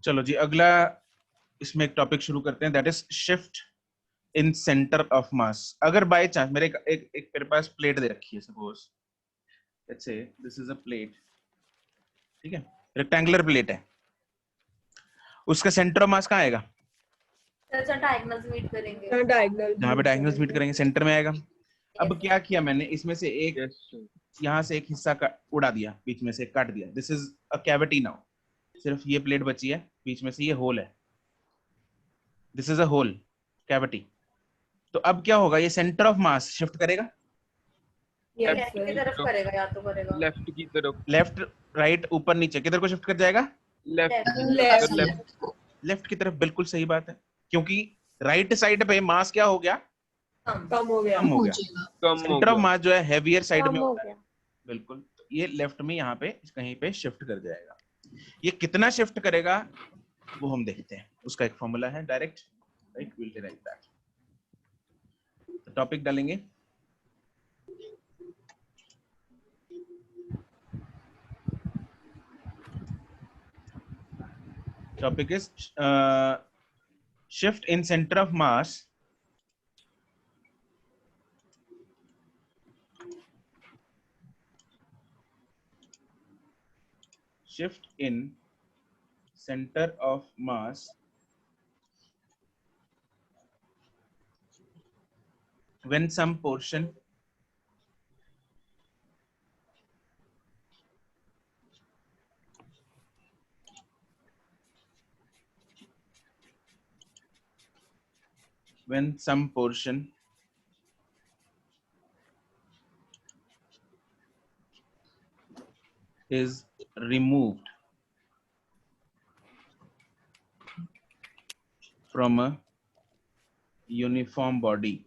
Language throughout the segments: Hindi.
चलो जी, अगला इसमें एक टॉपिक शुरू करते हैं, that is shift in centre of मास। अगर बाय चांस मेरे एक मेरे पास प्लेट दे रखी है, suppose let's say this is a plate, ठीक है, रेक्टेंगुलर प्लेट है, उसका सेंटर ऑफ मास कहाँ आएगा? जहाँ डायगोनल्स मीट करेंगे, जहाँ पे डायगोनल्स मीट करेंगे सेंटर में आएगा। अब क्या किया मैंने, इसमें से एक यहाँ से एक हिस्सा उड़ा दिया, बीच में से काट दिया, this is a cavity now. सिर्फ ये प्लेट बची है, बीच में से ये होल है, this is a hole cavity. तो अब क्या होगा, ये सेंटर ऑफ मास शिफ्ट करेगा, लेफ्ट की तरफ करेगा या तो करेगा लेफ्ट की तरफ, लेफ्ट राइट ऊपर नीचे, किधर को शिफ्ट कर जाएगा? लेफ्ट लेफ्ट की तरफ। बिल्कुल सही बात है, क्योंकि राइट साइड पे मास क्या हो गया? कम हो गया। कम हो सेंटर ऑफ गया। मास जो है हेवियर साइड कम में हो होता है। गया। बिल्कुल, तो ये लेफ्ट में यहाँ पे कहीं पे शिफ्ट कर जाएगा। ये कितना शिफ्ट करेगा वो हम देखते हैं, उसका एक फॉर्मूला है direct, right, will derive that. तो टॉपिक डालेंगे, topic is shift in centre of mass shift in center of mass when some portion is removed from a uniform body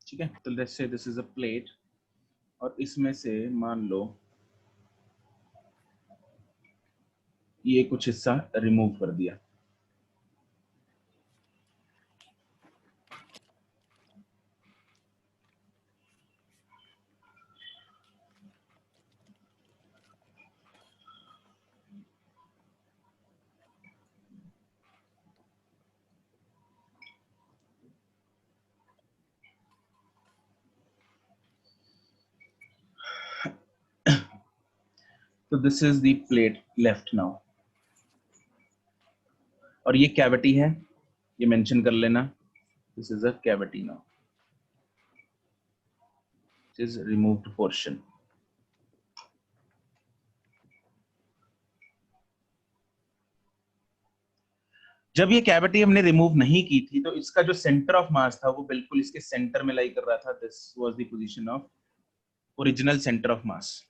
ठीक है। तो let's say this is a plate और इसमें से मान लो ये कुछ हिस्सा रिमूव कर दिया, तो this is the plate left now, और ये कैविटी है, ये मेंशन कर लेना, this is a cavity now, this is removed portion. जब ये कैविटी हमने रिमूव नहीं की थी तो इसका जो सेंटर ऑफ मास था वो बिल्कुल इसके सेंटर में लाई कर रहा था, this was the position of original centre of mass,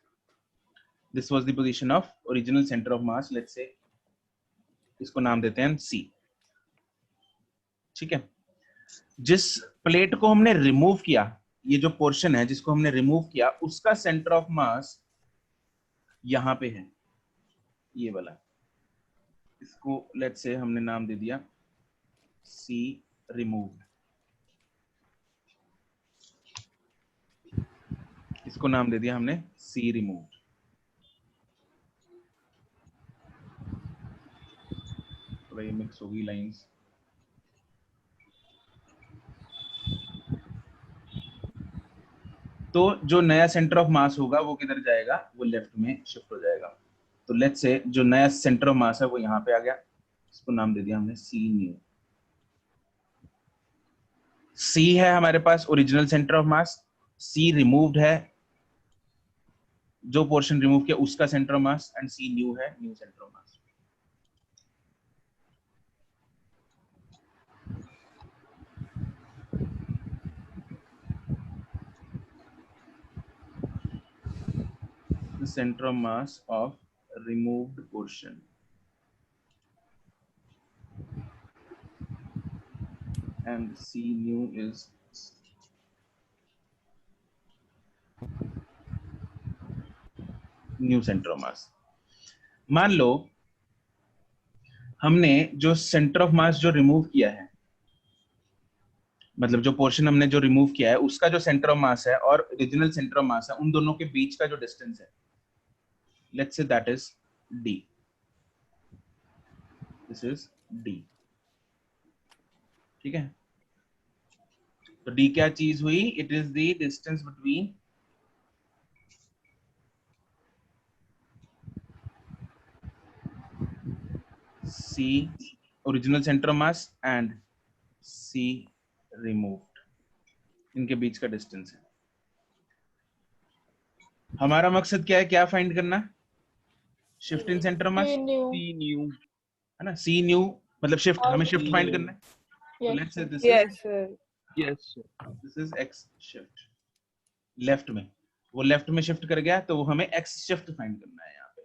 this was the position of original centre of mass. Let's say इसको नाम देते हैं सी, ठीक है। जिस प्लेट को हमने रिमूव किया, ये जो पोर्शन है जिसको हमने रिमूव किया, उसका सेंटर ऑफ मास यहां पे है, ये वाला, इसको लेट्स से हमने नाम दे दिया सी रिमूव्ड, इसको नाम दे दिया हमने सी रिमूव्ड। थोड़ा ये मिक्स होगी लाइंस, तो जो नया सेंटर ऑफ मास होगा वो किधर जाएगा, वो लेफ्ट में शिफ्ट हो जाएगा। तो लेट्स से जो नया सेंटर ऑफ मास है वो यहाँ पे आ गया, इसको नाम दे दिया हमने सी न्यू। सी है हमारे पास original centre of mass, C removed है, जो पोर्शन रिमूव किया उसका centre of mass, and C new है, new centre of mass. The center of mass of removed portion and C new is new centre of मास। मान लो हमने जो सेंटर ऑफ मास जो रिमूव किया है मतलब जो पोर्शन हमने जो रिमूव किया है उसका जो सेंटर ऑफ मास है और ओरिजिनल सेंटर ऑफ मास है, उन दोनों के बीच का जो डिस्टेंस है, let's say that is d. This is d. ठीक है, तो d क्या चीज हुई? It is the distance between c original centre of mass and c removed, इनके बीच का डिस्टेंस है. हमारा मकसद क्या है? क्या फाइंड करना? Shift in centre of mass, C new. है ना? c न्यू मतलब शिफ्ट, हमें शिफ्ट फाइंड करना है. तो let's say this is Yes, sir. Yes, sir. This is x shift left में, वो लेफ्ट में शिफ्ट कर गया तो वो हमें x शिफ्ट फाइंड करना है यहाँ पे.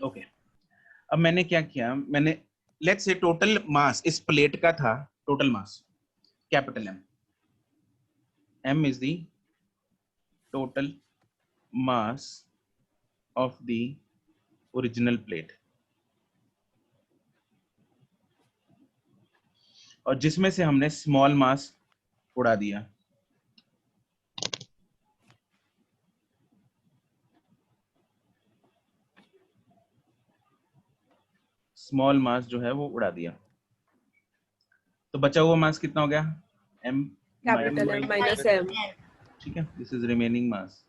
ओके, अब मैंने क्या किया, मैंने लेट्स से टोटल मास इस प्लेट का था, total mass capital M. M is the total mass of the original plate, और जिसमें से हमने स्मॉल मास उड़ा दिया. स्मॉल मास जो है वो उड़ा दिया, तो बचा हुआ मास कितना हो गया? M Capital M minus M. ठीक है, दिस इज रिमेनिंग मास.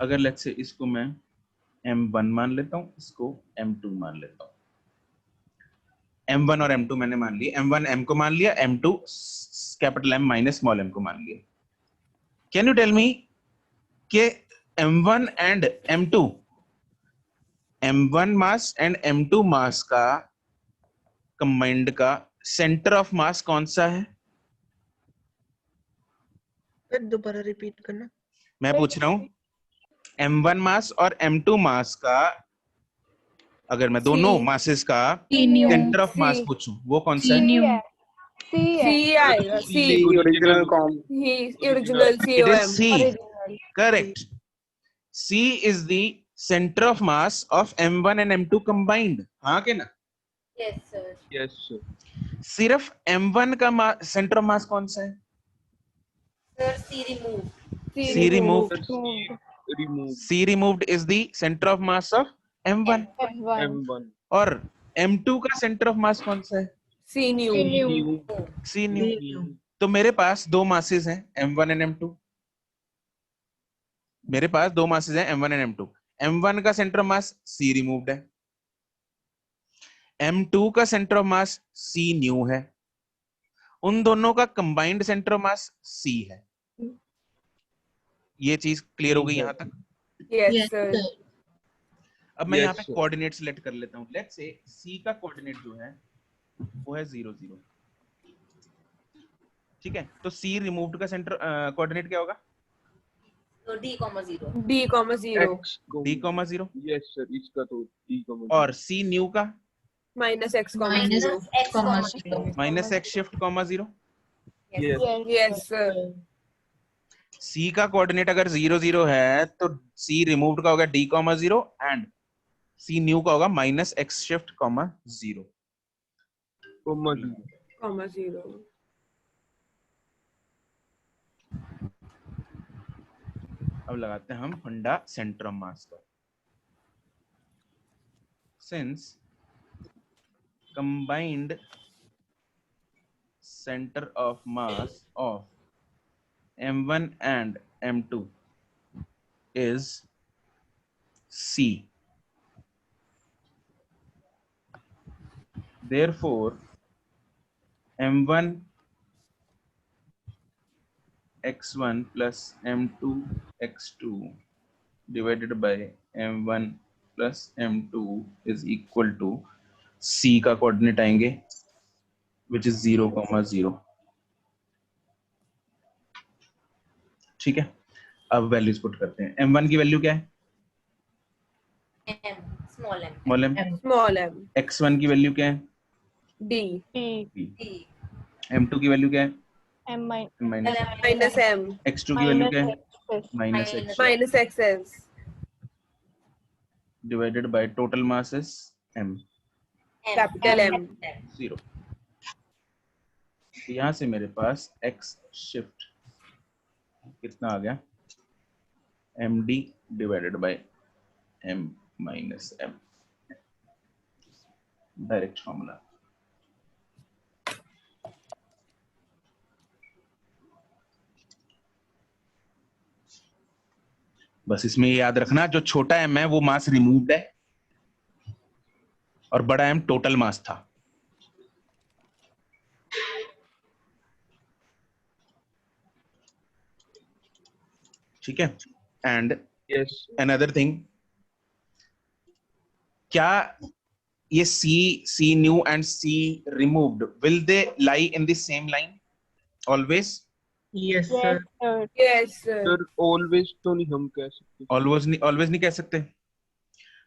अगर लेट्स से इसको मैं M1 मान लेता हूं, इसको M2 मान लेता हूं. M1 और M2 मैंने मान लिया, M1 M को मान लिया, M2 capital M minus small m को मान लिया. कैन यू टेल मी कि M1 and M1 mass and M2 मास का कंबाइंड का सेंटर ऑफ मास कौन सा है? दोबारा रिपीट करना. मैं पूछ रहा हूं M1 मास और M2 मास का, अगर मैं दोनों मासेस का सेंटर ऑफ मास पूछूं, वो कौन सा है? C आएगा. C. Original com. Original It is COM. C. Correct. C is the center of mass of M1 and M2 combined. हाँ के ना? Yes, sir. Yes, sir. सिर्फ M1 का सेंटर ऑफ मास कौन सा है? Sir, C removed. C removed. Sir, C removed. C removed is the center of mass of M1. M1. और M2 का सेंटर ऑफ मास कौन सा है? C new. New. C new. तो मेरे पास दो मासेस हैं M1 and M2. मेरे पास दो मासेस हैं M1 and M2. M1 का centre of mass C removed है, M2 का centre of mass C new है, उन दोनों का combined centre of mass C है. ये चीज क्लियर हो गई यहाँ तक? Yes, sir. अब मैं Yes, यहाँ पे sir. कोऑर्डिनेट सिलेक्ट कर लेता हूँ. लेट्स से C का कोऑर्डिनेट जो है वो है 0 0. ठीक है, तो C रिमूव्ड का सेंटर कोऑर्डिनेट क्या होगा? So D, 0. D, 0. X. D, 0. Yes, sir. इसका तो D, और C न्यू का Minus X, 0. X, 0. Minus x shift 0. Yes. Yes, sir. C का कोऑर्डिनेट अगर 0 0 है तो C रिमूव्ड का होगा D, 0 एंड C न्यू का होगा माइनस x शिफ्ट 0. Comma 0. 0. अब लगाते हैं हम फंडा सेंटर ऑफ मास का. Since combined center of mass of M1 and M2 is C. Therefore, M1 x1 plus M2 x2 divided by M1 plus M2 is equal to C का कोऑर्डिनेट आएंगे which is 0, 0. ठीक है, अब वैल्यूज पुट करते हैं. M1 की वैल्यू क्या है? M. Small M small M. Small m x1 की वैल्यू क्या है? d डी m2 की वैल्यू क्या है? M minus minus m x2 की वैल्यू क्या है? X. Minus x minus xs divided by total mass is m capital M 0। यहाँ से मेरे पास x शिफ्ट कितना आ गया? md divided by m minus m, direct formula. बस इसमें ये याद रखना, जो छोटा m है वो मास रिमूव्ड है और बड़ा m टोटल मास था। ठीक है। And Yes. अनदर थिंग, क्या ये C new and C removed, will they lie in the same line always? Yes, Yes, sir. sir. yes sir Sir, always तो नहीं हम कह सकते. always नहीं कह सकते।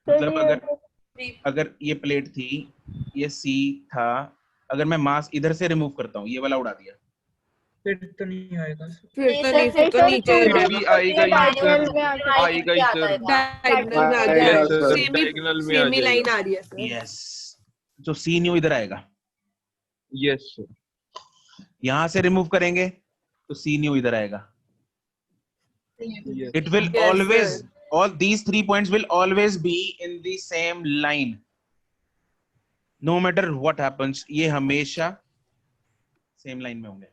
Sir, मतलब ये अगर ये प्लेट थी, ये C था, अगर मैं मास इधर से रिमूव करता हूँ, ये वाला उड़ा दिया, फिर तो नहीं आएगा sir. फिर तो नहीं, नहीं sir, फिर तो sir, नीचे फिर फिर भी आएगा ही diagonal sir. में आके आएगा ही sir. डायगोनल में आ आएगा जाएगा sir. सेमी Diagonal में आ सेमी लाइन जाएगा. आ रही है सर यस। तो C न्यू इधर आएगा, Yes sir. यहां से रिमूव करेंगे तो C न्यू इधर आएगा। Yes. It will Yes, always, sir. all these 3 points will always be in the same line, no matter what happens, ये हमेशा सेम लाइन में होंगे।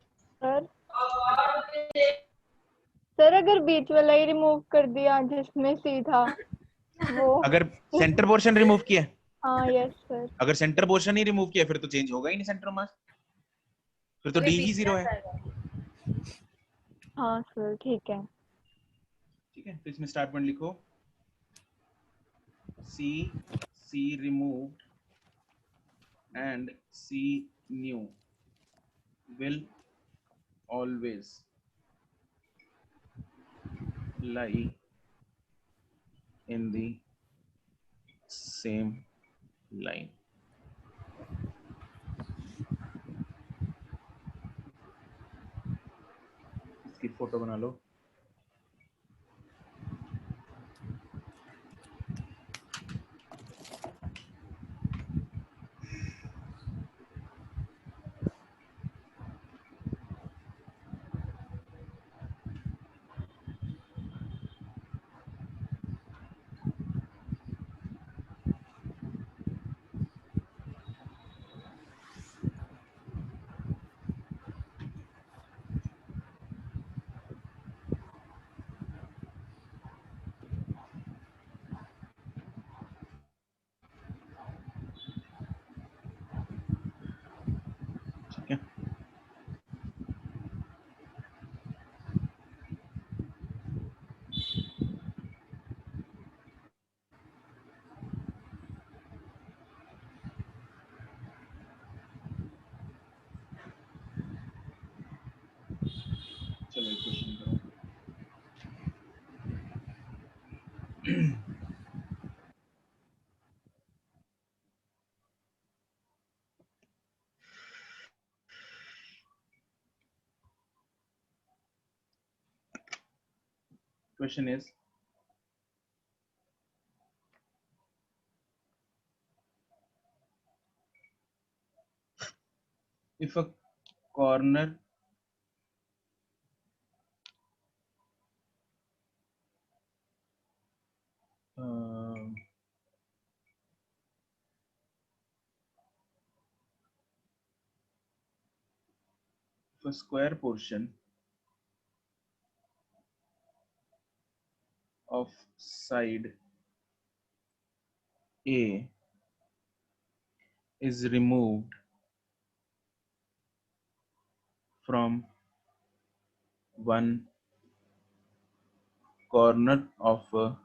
सर अगर बीच वाला ही रिमूव कर दिया जिसमें C था वो, अगर सेंटर पोर्शन रिमूव किया, हाँ यस सर, अगर सेंटर पोर्शन ही रिमूव किया फिर तो चेंज होगा ही नहीं सेंटर मास, फिर तो D ही 0 है। हाँ सर ठीक है। ठीक है, तो इसमें स्टार्ट पॉइंट लिखो, C removed and C new will always lie in the same line. इसकी फोटो बना लो। ठीक है, चलो एक क्वेश्चन करो। Question is, if a corner if a square portion of side A is removed from one corner of a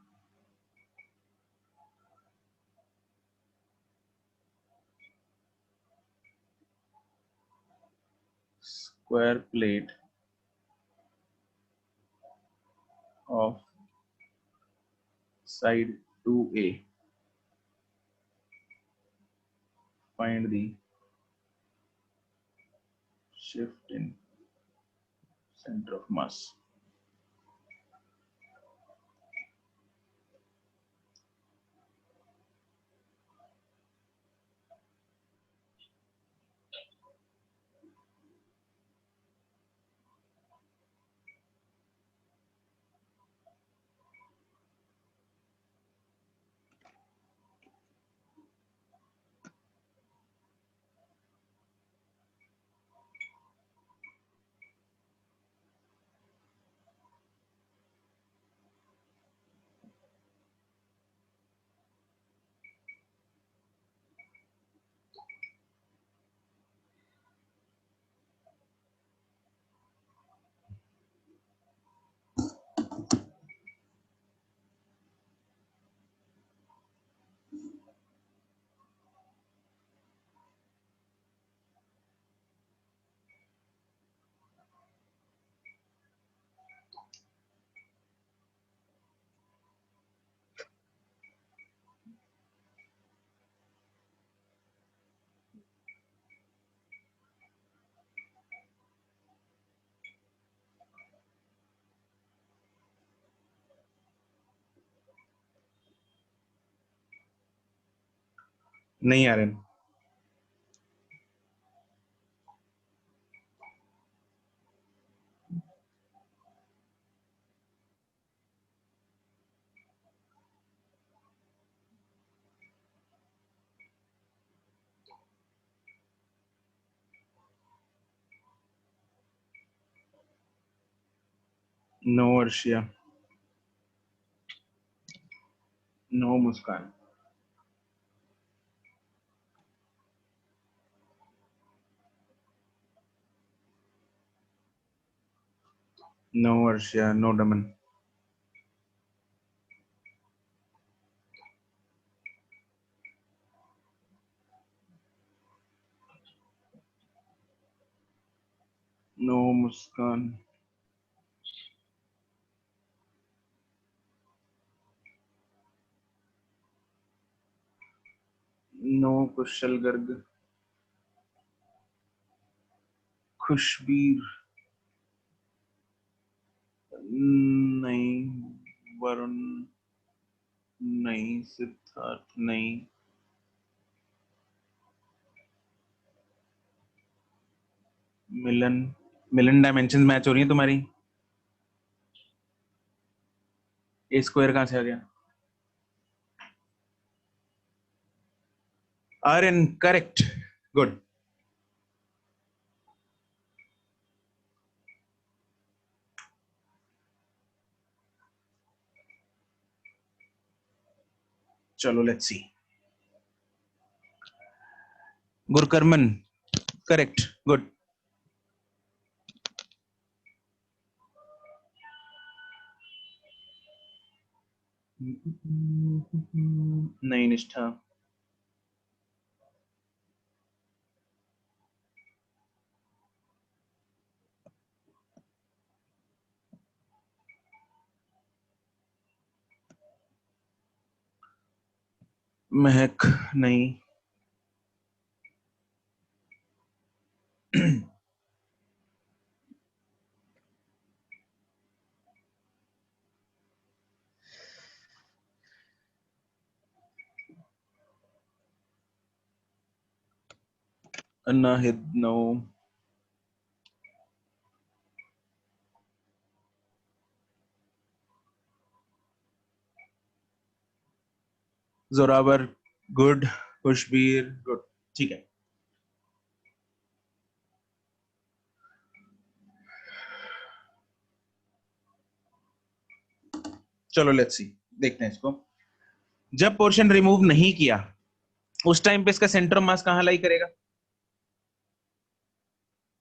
square plate of side 2A, find the shift in center of mass. नहीं आ रहे। नो अर्शिया, नो मुस्कान। नो अर्शिया, नो दमन। नो मुस्कान। नो कुशल गर्ग। खुशबीर नहीं, वरुण नहीं, सिद्धार्थ नहीं, मिलन। मिलन डायमेंशन मैच हो रही है तुम्हारी। ए स्क्वायर कहां से आ गया? Aryan correct, good. चलो let's see. Gurkarman correct, good. नहीं निष्ठा। महक नहीं। Anahid no. Zorawar good. Khushbir good. ठीक है, चलो लेट्स सी, देखते हैं इसको। जब पोर्शन रिमूव नहीं किया उस टाइम पे इसका सेंटर मास कहां लाई करेगा?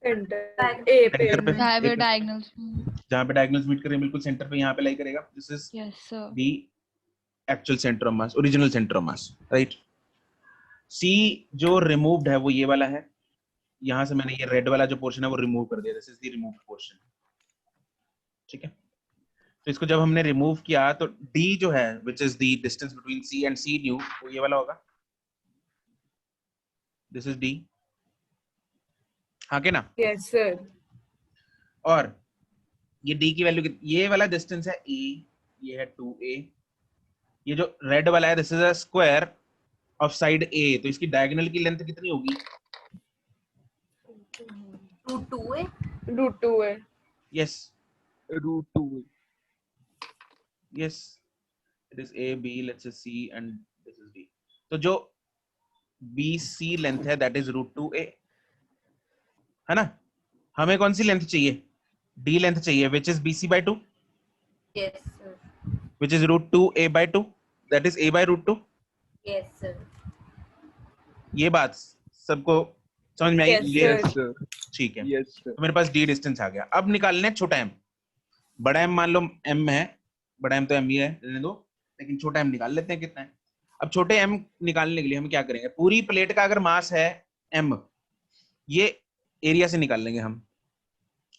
सेंटर ए पे। सेंटर पे, जहाँ पे एक- डायगोनल्स। जहां पे डायगोनल्स मीट करें बिल्कुल सेंटर पे, यहाँ पे लाई करेगा। This is yes sir. The actual centre of mass, original centre of mass, right. C जो रिमूव्ड है वो ये वाला है। यहां से मैंने ये रेड वाला जो पोर्शन है वो रिमूव कर दिया। This is the removed portion, ठीक है। तो इसको जब हमने रिमूव किया तो d जो है which is the distance between c and c new, वो ये वाला होगा। दिस इज डी, हाँ के ना? Yes, sir. और ये डी की वैल्यू, ये वाला डिस्टेंस है ए, ये है 2a, ये जो रेड वाला है this is a square of side A, तो इसकी डायगोनल की लेंथ कितनी होगी? √2 है। √2 है। Yes √2. Yes, it is A B, let's say C and this is D. तो जो बी सी लेंथ है दैट इज √2a, है ना? हमें कौन सी लेंथ चाहिए? डी लेंथ चाहिए, which is BC/2, yes sir. Which is √2a/2, that is a/√2। Yes sir. ये बात सबको समझ में आई? Yes, clear? Yes, sir. ठीक है, Yes, sir. तो मेरे पास डी डिस्टेंस आ गया। अब निकालने छोटा एम। बड़ा एम मान लो एम है, बड़ा एम तो एम ही है, रहने दो, लेकिन छोटा एम निकाल लेते हैं कितना है। अब छोटे एम निकालने के लिए हम क्या करेंगे, पूरी प्लेट का अगर मास है एम, ये एरिया से निकाल लेंगे हम,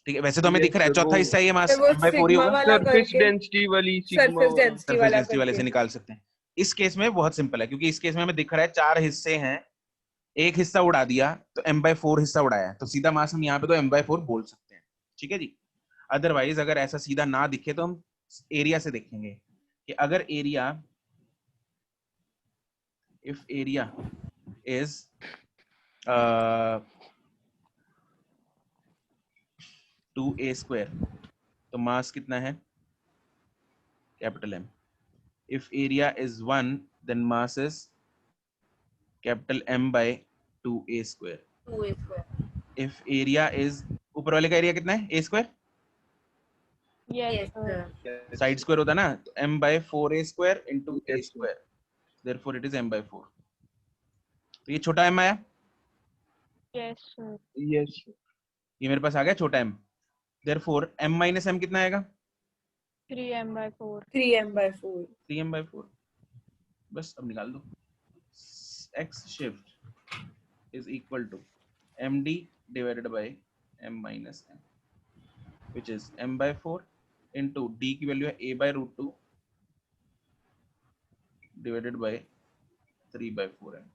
ठीक है? वैसे तो हमें Yes, दिख रहा है sir, चौथा वो- हिस्सा ये मास सर वो m/4 ही सिग्मा होगा। वाला सरफेस करके डेंसिटी वाली सिग्मा सरफेस डेंसिटी सरफेस वाला डेंसिटी वाले से करके निकाल सकते हैं। इस केस में बहुत सिंपल है, क्योंकि इस केस में हमें दिख रहा है 4 हिस्से हैं, एक हिस्सा उड़ा दिया तो m/4 हिस्सा उड़ाया है, तो सीधा मास हम यहाँ पे तो m/4 बोल सकते हैं, ठीक है जी। अदरवाइज अगर ऐसा सीधा ना दिखे तो हम एरिया से देखेंगे कि अगर area, if area is 2a² तो मास कितना है? Capital M। If area is 1 then mass is capital M/2a²। 2a²। If area is, ऊपर वाले का एरिया कितना है? a², Yes, yes sir. Sir. Side square होता है ना, तो m/4a² into Yes, sir. a², therefore it is m/4। तो ये छोटा m आया, Yes, sir. Yes, sir. ये मेरे पास आ गया छोटा m, therefore m minus m कितना आएगा? 3m/4. 3m/4. 3m/4। बस अब निकाल दो, x shift is equal to md divided by m minus m, which is m/4 into d की वैल्यू है a/√2 divided by 3/4m,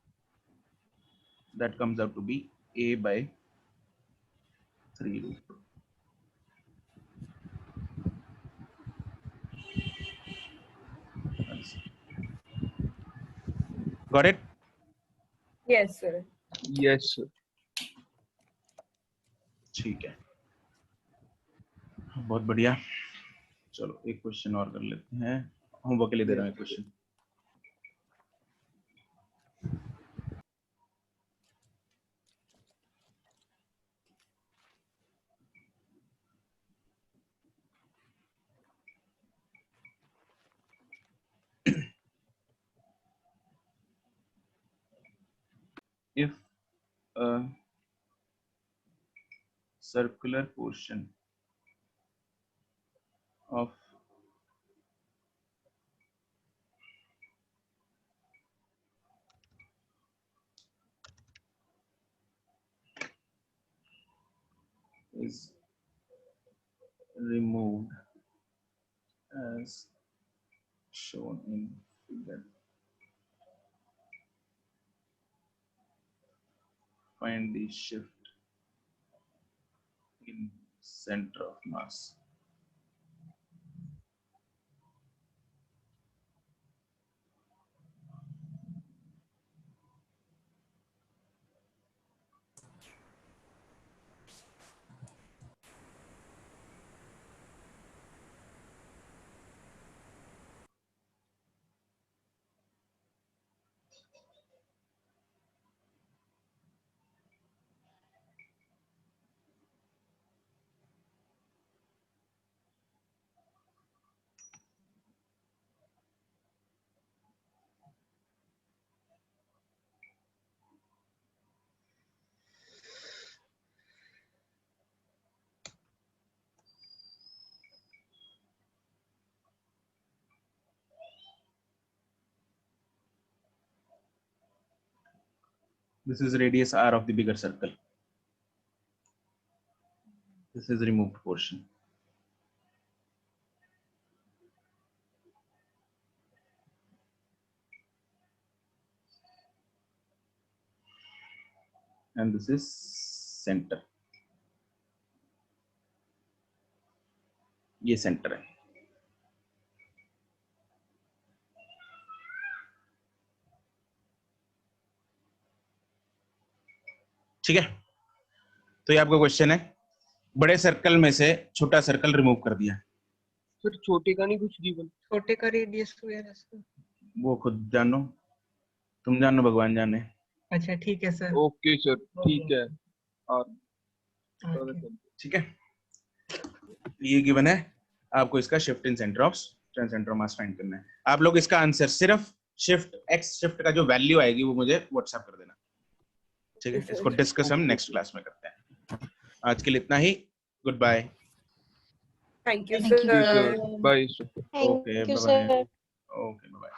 that comes out to be a/3√2। Got it? Yes, sir. Yes, sir. ठीक है, बहुत बढ़िया। चलो एक क्वेश्चन और कर लेते हैं, होमवर्क के लिए दे रहा हूँ एक question. If a circular portion of is removed as shown in figure, find the shift in center of mass। This is radius r of the bigger circle. This is removed portion. and this is center. ये सेंटर है. ठीक है, तो ये आपका क्वेश्चन है. बड़े सर्कल में से छोटा सर्कल रिमूव कर दिया. सर छोटे का नहीं कुछ गिवन. छोटे का रेडियस वगैरह सर. वो खुद जानो, तुम जानो, भगवान जाने. अच्छा ठीक है सर. ओके सर ठीक है. और Okay. ठीक है, ये गिवन है. आपको इसका shift in centre of centre of mass find करना है. आप लोग इसका आंसर सिर्फ शिफ्ट एक्स शिफ्ट का जो वैल्यू आएगी वो मुझे व्हाट्सएप कर देना. ठीक है, इसको डिस्कस हम नेक्स्ट क्लास में करते हैं. आज के लिए इतना ही. Goodbye. Thank you, Thank you, sir. Sir bye sir. Thank Okay, you, bye-bye. sir. Okay, bye.